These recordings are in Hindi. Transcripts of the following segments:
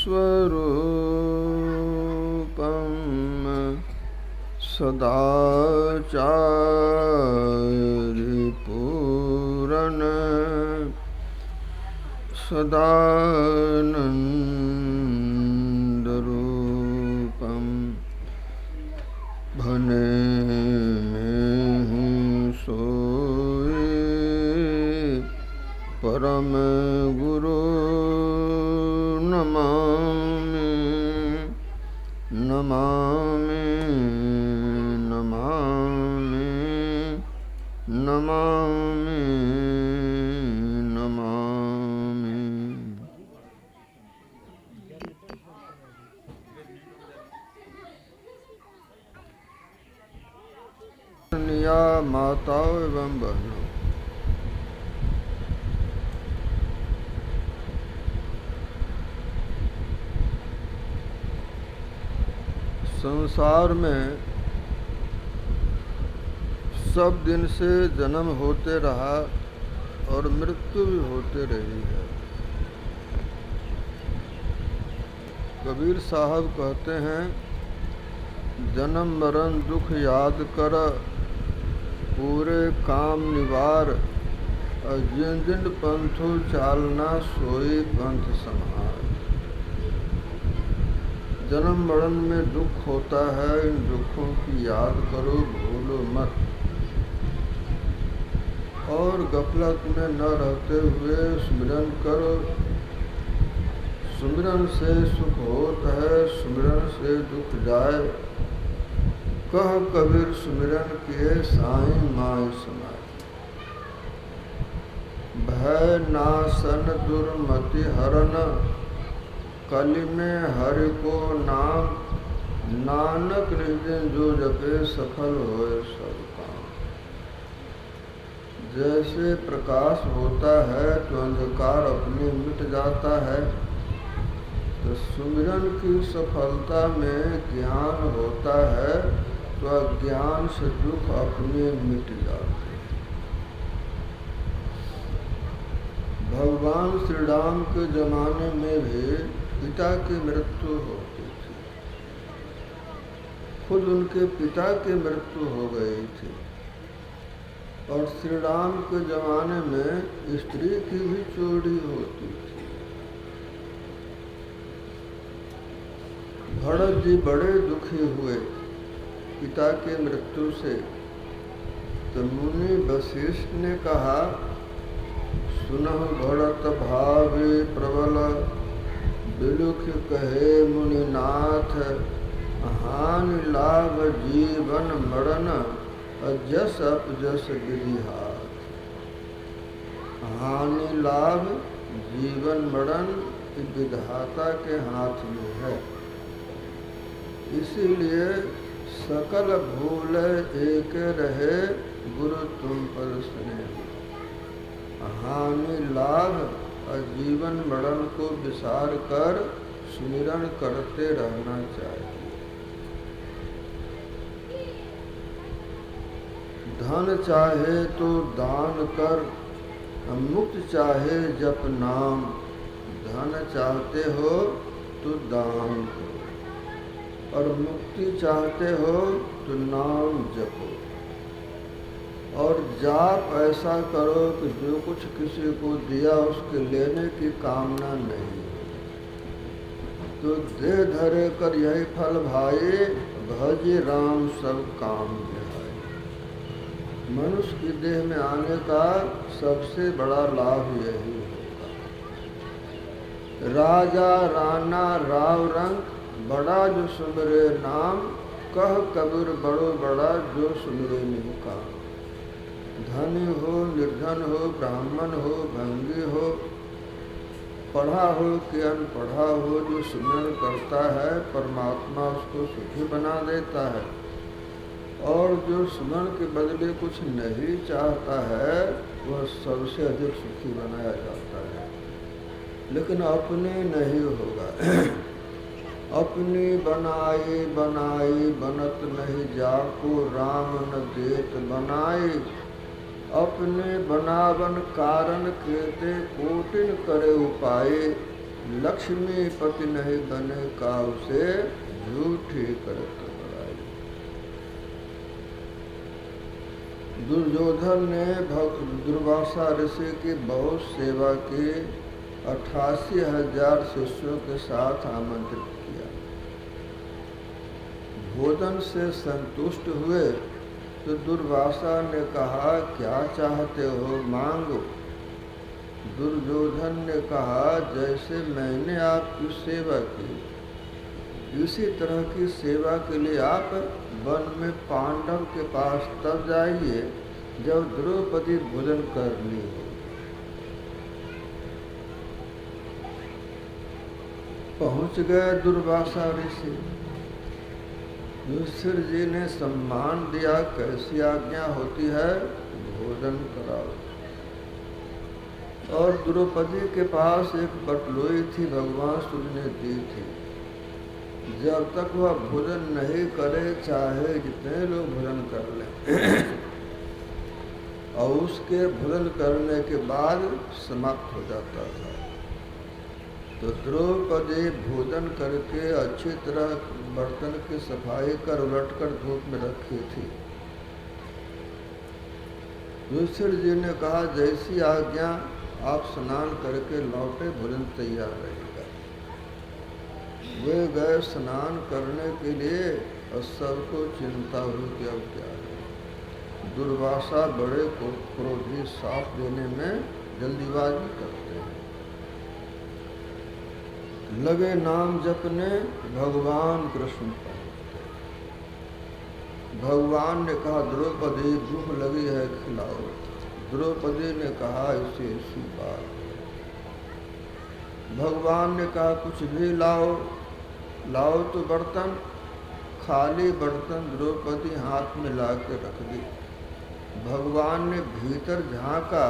स्वरूपं सदाचार्यपूरण सदानंदरूपं भने सोई परम गुरु नमामि नमामि नमामि नमामि नमामि। या माताओं एवं बहनों, संसार में सब दिन से जन्म होते रहा और मृत्यु भी होते रही है। कबीर साहब कहते हैं, जन्म मरण दुख याद कर, पूरे काम निवार, जिन जिन पंथो चालना सोई पंथ संहार। जन्म मरण में दुख होता है, इन दुखों की याद करो, भूलो मत। और गफलत में न रहते हुए सुमिरन करो। सुमिरन से सुख होता है, सुमिरन से दुख जाए। कह कबीर सुमिरन किए, साईं माई समाए। भय नासन दुर्मति हरन, कलि में हरि को नाम। नानक निज जो जपे, सफल होए सब काम। जैसे प्रकाश होता है तो अंधकार अपने मिट जाता है, तो सुमिरन की सफलता में ज्ञान होता है तो अज्ञान से दुख अपने मिट जाते हैं। भगवान श्री राम के जमाने में भी पिता की मृत्यु होती थी। खुद उनके पिता की मृत्यु हो गई थी। और श्री राम के जमाने में स्त्री की भी चोरी होती थी। भरत जी बड़े दुखी हुए पिता के मृत्यु से। तो मुनि वशिष्ठ ने कहा, सुनह भरत भावे प्रबल, बिलुख कहे मुनिनाथ। हानि लाभ जीवन मरण, जस अपजस विधि हाथ। हानि लाभ जीवन मरण विधाता के हाथ में है। इसीलिए सकल भूल एक रहे, गुरु तुम पर स्नेह। हानि लाभ और जीवन मरण को विसार कर सुमिरन करते रहना चाहिए। धन चाहे तो दान कर, मुक्त चाहे जप नाम। धन चाहते हो तो दान करो, और मुक्ति चाहते हो तो नाम जपो। और जाप ऐसा करो कि जो कुछ किसी को दिया उसके लेने की कामना नहीं। तो दे धरे कर यही फल भाई, भज राम सब काम विहाई। मनुष्य की देह में आने का सबसे बड़ा लाभ यही होगा। राजा राणा राव रंग, बड़ा जो सुमिरे नाम। कह कबीर बड़ो बड़ा, जो सुमिरे नहीं काम। धनी हो निर्धन हो, ब्राह्मण हो भंगी हो, पढ़ा हो कि अनपढ़ा हो, जो सुमिरन करता है परमात्मा उसको सुखी बना देता है। और जो सुमिरन के बदले कुछ नहीं चाहता है वह सबसे अधिक सुखी बनाया जाता है। लेकिन अपने नहीं होगा। अपनी बनाई बनाई बनत नहीं, जाको राम न देत बनाई। अपने बनावन कारण केते, कोटिन करे उपाय। लक्ष्मी पति नहीं बने काऊ से झूठी करत बड़ाई। दुर्योधन ने दुर्वासा ऋषि की बहुत सेवा की, 88,000 शिष्यों के साथ आमंत्रित किया। भोजन से संतुष्ट हुए तो दुर्वासा ने कहा, क्या चाहते हो, मांगो। दुर्योधन ने कहा, जैसे मैंने आपकी सेवा की, इसी तरह की सेवा के लिए आप वन में पांडव के पास तब जाइए जब द्रौपदी भोजन कर ली हो। पहुंच गए दुर्वासा ऋषि। युधिष्ठिर जी ने सम्मान दिया, कैसी आज्ञा होती है, भोजन कराओ। और द्रौपदी के पास एक बटलोई थी, भगवान सूर्य ने दी थी। जब तक वह भोजन नहीं करे, चाहे जितने लोग भोजन कर लें, और उसके भोजन करने के बाद समाप्त हो जाता था। तो द्रौपदी भोजन करके अच्छी तरह बर्तन की सफाई कर उलटकर धूप में रखी थी। युधिष्ठिर जी ने कहा, जैसी आज्ञा, आप स्नान करके लौटे, भोजन तैयार रहेगा। वे गए स्नान करने के लिए और सबको चिंता हुई कि अब क्या है। दुर्वासा बड़े को क्रोधी साफ देने में जल्दीबाजी करते हैं। लगे नाम जपने, भगवान कृष्ण पहुंचते। भगवान ने कहा, द्रौपदी भूख लगी है, खिलाओ। द्रौपदी ने कहा, इसे ऐसी बात। भगवान ने कहा, कुछ भी लाओ। लाओ तो बर्तन। खाली बर्तन द्रौपदी हाथ में ला के रख दी। भगवान ने भीतर झांका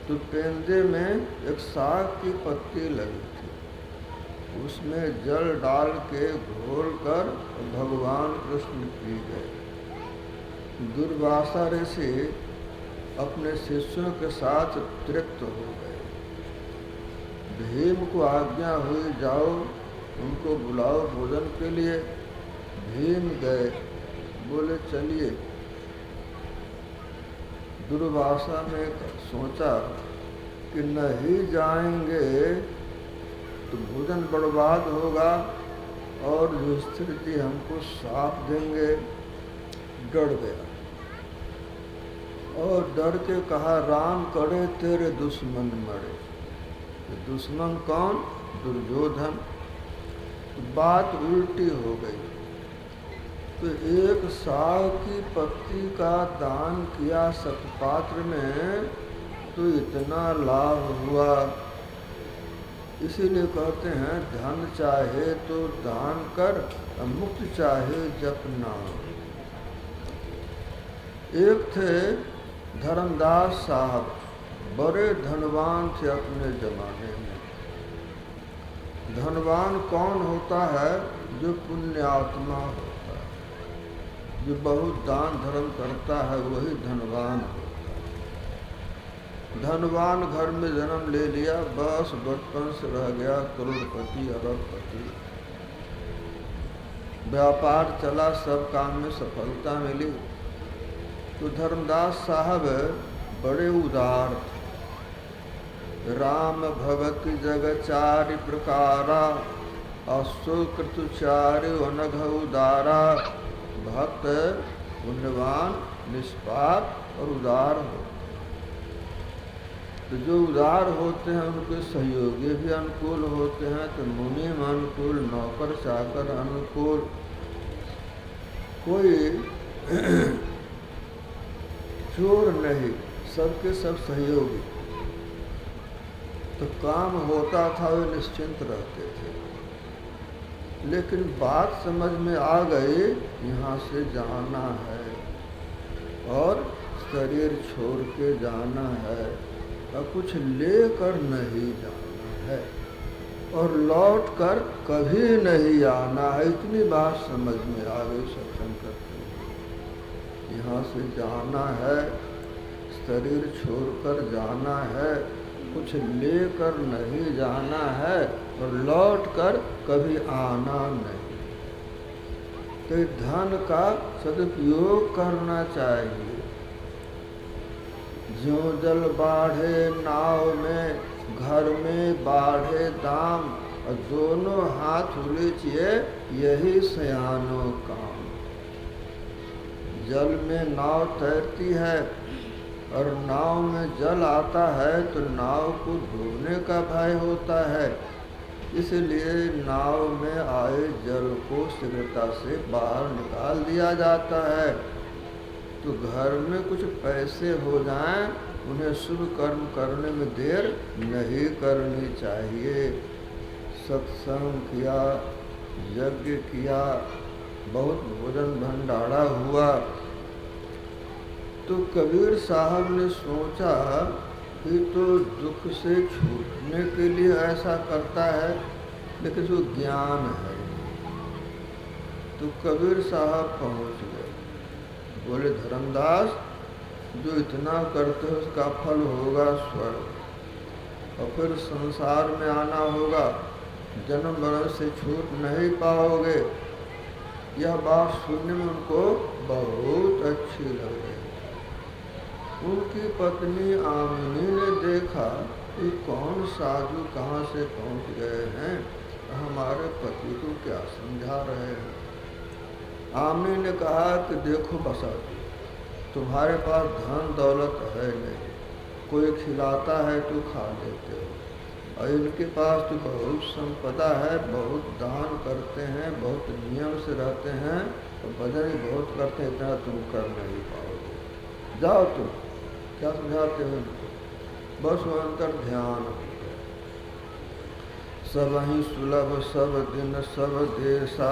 तो पेंदे में एक साग की पत्ती लगी थी। उसमें जल डाल के घोल कर भगवान कृष्ण पी गए। दुर्वासा ऋषि अपने शिष्यों के साथ तृप्त हो गए। भीम को आज्ञा हुई, जाओ उनको बुलाओ भोजन के लिए। भीम गए, बोले चलिए। दुर्वासा ने सोचा कि नहीं जाएंगे तो भोजन बर्बाद होगा और युधिष्ठिर जी हमको साथ देंगे। डर गया और डर के कहा, राम करे तेरे दुश्मन मरे। दुश्मन कौन? दुर्योधन। तो बात उल्टी हो गई। तो एक साग की पत्ती का दान किया सतपात्र में तो इतना लाभ हुआ। इसीलिए कहते हैं, धन चाहे तो दान कर, मुक्त चाहे जप नाम। एक थे धर्मदास साहब, बड़े धनवान थे अपने जमाने में। धनवान कौन होता है? जो पुण्यात्मा होता है, जो बहुत दान धर्म करता है, वही धनवान होता है। धनवान घर में जन्म ले लिया, बस बचपन से रह गया करोड़पति अरबपति। व्यापार चला, सब काम में सफलता मिली। तो धर्मदास साहब बड़े उदार थे। राम भगति जगचारि प्रकारा, अशोकृतचारि अनघ उदारा। भक्त पुण्यवान, निष्पाप और उदार होते। तो जो उदार होते हैं उनके सहयोगी भी अनुकूल होते हैं। तो मुनीम अनुकूल, नौकर चाकर अनुकूल, कोई चोर नहीं, सबके सब सहयोगी। तो काम होता था, वे निश्चिंत रहते थे। लेकिन बात समझ में आ गई, यहाँ से जाना है और शरीर छोड़ के जाना है और कुछ लेकर नहीं जाना है और लौट कर कभी नहीं आना है। इतनी बात समझ में आ गई सत्संग करते हुए। यहाँ से जाना है, शरीर छोड़कर जाना है कुछ लेकर नहीं जाना है और लौट कर कभी आना नहीं। तो धन का सदुपयोग करना चाहिए। ज्यों जल बाढ़े नाव में, घर में बाढ़े दाम, और दोनों हाथ उलीचिए यही सयानों काम। जल में नाव तैरती है और नाव में जल आता है तो नाव को डूबने का भय होता है, इसलिए नाव में आए जल को शीघ्रता से बाहर निकाल दिया जाता है। तो घर में कुछ पैसे हो जाएं, उन्हें शुभ कर्म करने में देर नहीं करनी चाहिए। सत्संग किया, यज्ञ किया, बहुत भोजन भंडारा हुआ, तो कबीर साहब ने सोचा कि तो दुख से छूटने के लिए ऐसा करता है, लेकिन जो ज्ञान है। तो कबीर साहब पहुंच गए, बोले धर्मदास, जो इतना करते हो उसका फल होगा स्वर्ग, और फिर संसार में आना होगा, जन्म मरण से छूट नहीं पाओगे। यह बात सुनने में उनको बहुत अच्छी लगी। उनकी पत्नी आमिनी ने देखा कि कौन साधु कहाँ से पहुँच गए हैं, हमारे पति को क्या समझा रहे हैं। आमिनी ने कहा कि देखो बसा, तुम्हारे पास धन दौलत है नहीं, कोई खिलाता है तो खा लेते हो, और इनके पास तो बहुत संपदा है, बहुत दान करते हैं, बहुत नियम से रहते हैं, और भजन ही बहुत करते हैं, इतना तुम कर नहीं पाओगे। जाओ तुम, क्या समझाते हो इनको। बस वो अंतर ध्यान हो गया। सब ही सुलभ सब दिन सब देशा,